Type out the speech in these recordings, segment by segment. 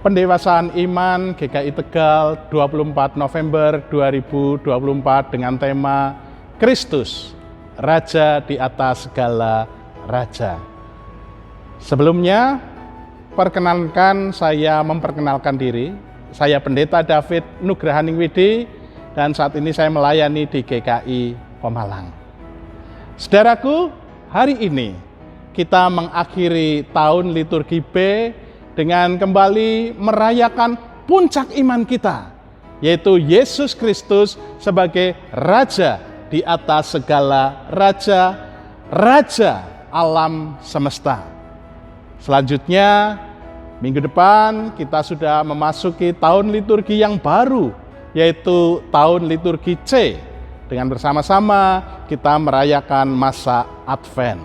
Pendewasaan Iman GKI Tegal 24 November 2024 dengan tema Kristus, Raja di atas segala Raja. Sebelumnya, saya memperkenalkan diri. Saya Pendeta David Nugrahaningwidi dan saat ini saya melayani di GKI Pemalang. Saudaraku, hari ini kita mengakhiri tahun liturgi B dengan kembali merayakan puncak iman kita, yaitu Yesus Kristus sebagai Raja di atas segala Raja, Raja alam semesta. Selanjutnya, minggu depan kita sudah memasuki tahun liturgi yang baru, yaitu tahun liturgi C. Dengan bersama-sama kita merayakan masa Advent.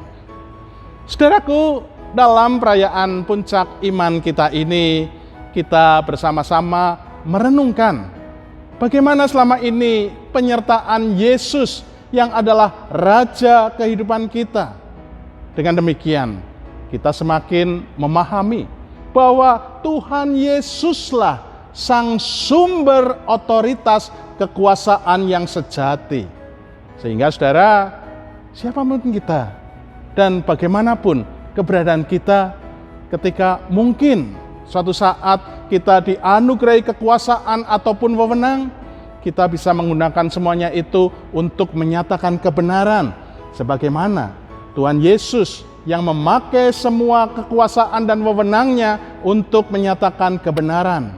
Saudaraku, dalam perayaan puncak iman kita ini, kita bersama-sama merenungkan bagaimana selama ini penyertaan Yesus yang adalah Raja kehidupan kita. Dengan demikian, kita semakin memahami bahwa Tuhan Yesuslah sang sumber otoritas kekuasaan yang sejati. Sehingga saudara, siapapun kita dan bagaimanapun keberadaan kita, ketika mungkin suatu saat kita dianugerahi kekuasaan ataupun wewenang, kita bisa menggunakan semuanya itu untuk menyatakan kebenaran, sebagaimana Tuhan Yesus yang memakai semua kekuasaan dan wewenangnya untuk menyatakan kebenaran.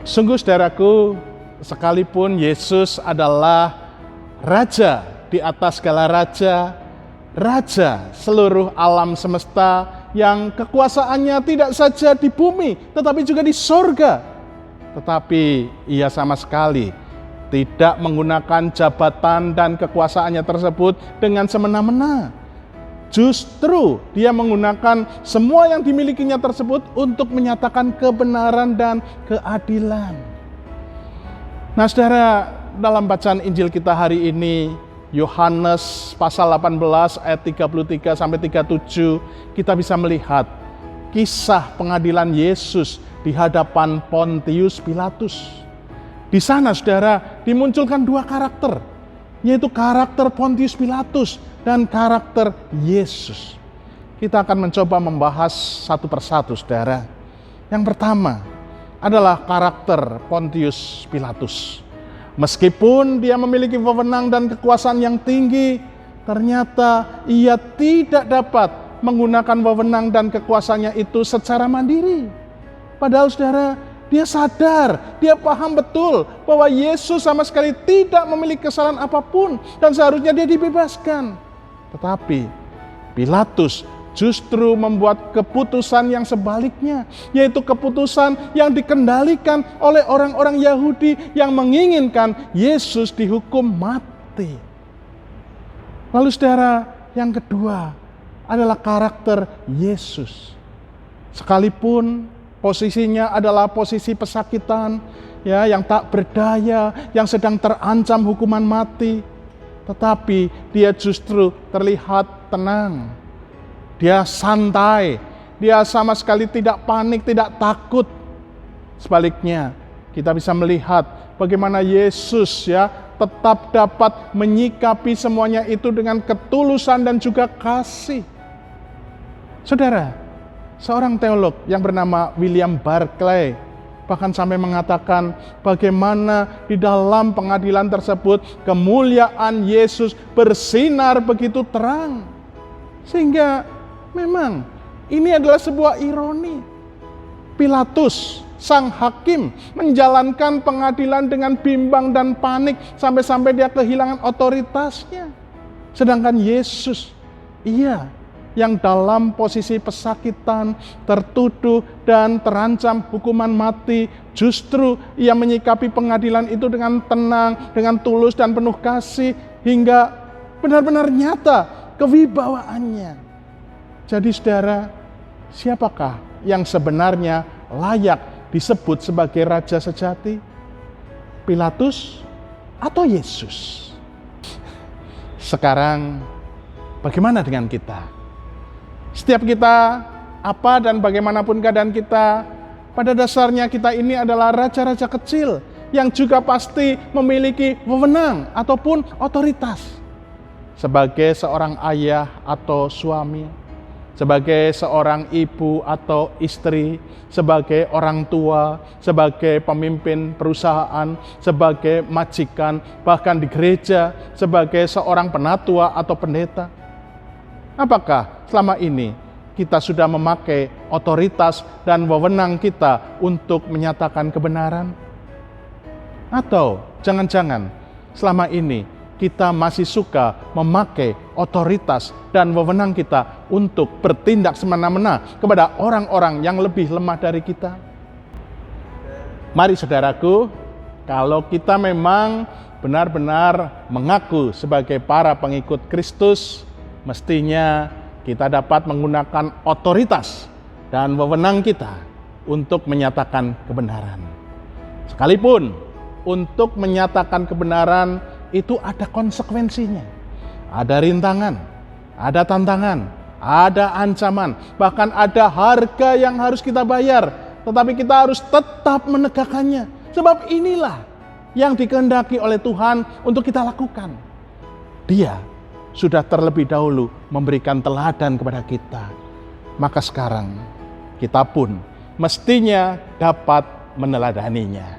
Sungguh saudaraku, sekalipun Yesus adalah Raja di atas segala Raja, Raja seluruh alam semesta yang kekuasaannya tidak saja di bumi, tetapi juga di sorga. Tetapi ia sama sekali tidak menggunakan jabatan dan kekuasaannya tersebut dengan semena-mena. Justru dia menggunakan semua yang dimilikinya tersebut untuk menyatakan kebenaran dan keadilan. Nah saudara, dalam bacaan Injil kita hari ini, Yohanes pasal 18 ayat 33 sampai 37, kita bisa melihat kisah pengadilan Yesus di hadapan Pontius Pilatus. Di sana saudara dimunculkan dua karakter, yaitu karakter Pontius Pilatus dan karakter Yesus. Kita akan mencoba membahas satu persatu saudara. Yang pertama adalah karakter Pontius Pilatus. Meskipun dia memiliki wewenang dan kekuasaan yang tinggi, ternyata ia tidak dapat menggunakan wewenang dan kekuasaannya itu secara mandiri. Padahal saudara, dia sadar, dia paham betul bahwa Yesus sama sekali tidak memiliki kesalahan apapun dan seharusnya dia dibebaskan. Tetapi Pilatus justru membuat keputusan yang sebaliknya, yaitu keputusan yang dikendalikan oleh orang-orang Yahudi yang menginginkan Yesus dihukum mati. Lalu saudara, yang kedua adalah karakter Yesus. Sekalipun posisinya adalah posisi pesakitan, yang tak berdaya, yang sedang terancam hukuman mati, tetapi dia justru terlihat tenang. Dia santai, dia sama sekali tidak panik, tidak takut. Sebaliknya, kita bisa melihat bagaimana Yesus tetap dapat menyikapi semuanya itu dengan ketulusan dan juga kasih. Saudara, seorang teolog yang bernama William Barclay bahkan sampai mengatakan bagaimana di dalam pengadilan tersebut kemuliaan Yesus bersinar begitu terang. Sehingga memang ini adalah sebuah ironi. Pilatus, sang hakim, menjalankan pengadilan dengan bimbang dan panik sampai-sampai dia kehilangan otoritasnya. Sedangkan Yesus, ia yang dalam posisi pesakitan, tertuduh dan terancam hukuman mati, justru ia menyikapi pengadilan itu dengan tenang, dengan tulus dan penuh kasih, hingga benar-benar nyata kewibawaannya. Jadi saudara, siapakah yang sebenarnya layak disebut sebagai Raja sejati? Pilatus atau Yesus? Sekarang bagaimana dengan kita? Setiap kita, apa dan bagaimanapun keadaan kita, pada dasarnya kita ini adalah raja-raja kecil yang juga pasti memiliki wewenang ataupun otoritas. Sebagai seorang ayah atau suami, sebagai seorang ibu atau istri, sebagai orang tua, sebagai pemimpin perusahaan, sebagai majikan, bahkan di gereja, sebagai seorang penatua atau pendeta. Apakah selama ini kita sudah memakai otoritas dan wewenang kita untuk menyatakan kebenaran? Atau jangan-jangan selama ini kita masih suka memakai otoritas dan wewenang kita untuk bertindak semena-mena kepada orang-orang yang lebih lemah dari kita? Mari saudaraku, kalau kita memang benar-benar mengaku sebagai para pengikut Kristus, mestinya kita dapat menggunakan otoritas dan wewenang kita untuk menyatakan kebenaran. Sekalipun untuk menyatakan kebenaran itu ada konsekuensinya, ada rintangan, ada tantangan, ada ancaman, bahkan ada harga yang harus kita bayar, tetapi kita harus tetap menegakkannya. Sebab inilah yang dikehendaki oleh Tuhan untuk kita lakukan. Dia sudah terlebih dahulu memberikan teladan kepada kita. Maka sekarang kita pun mestinya dapat meneladaninya.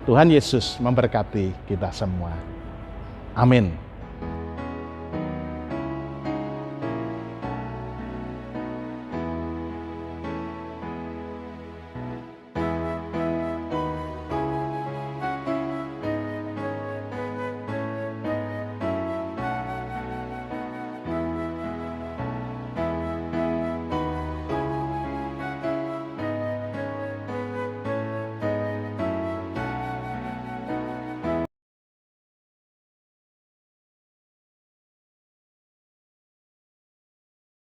Tuhan Yesus memberkati kita semua. Amin.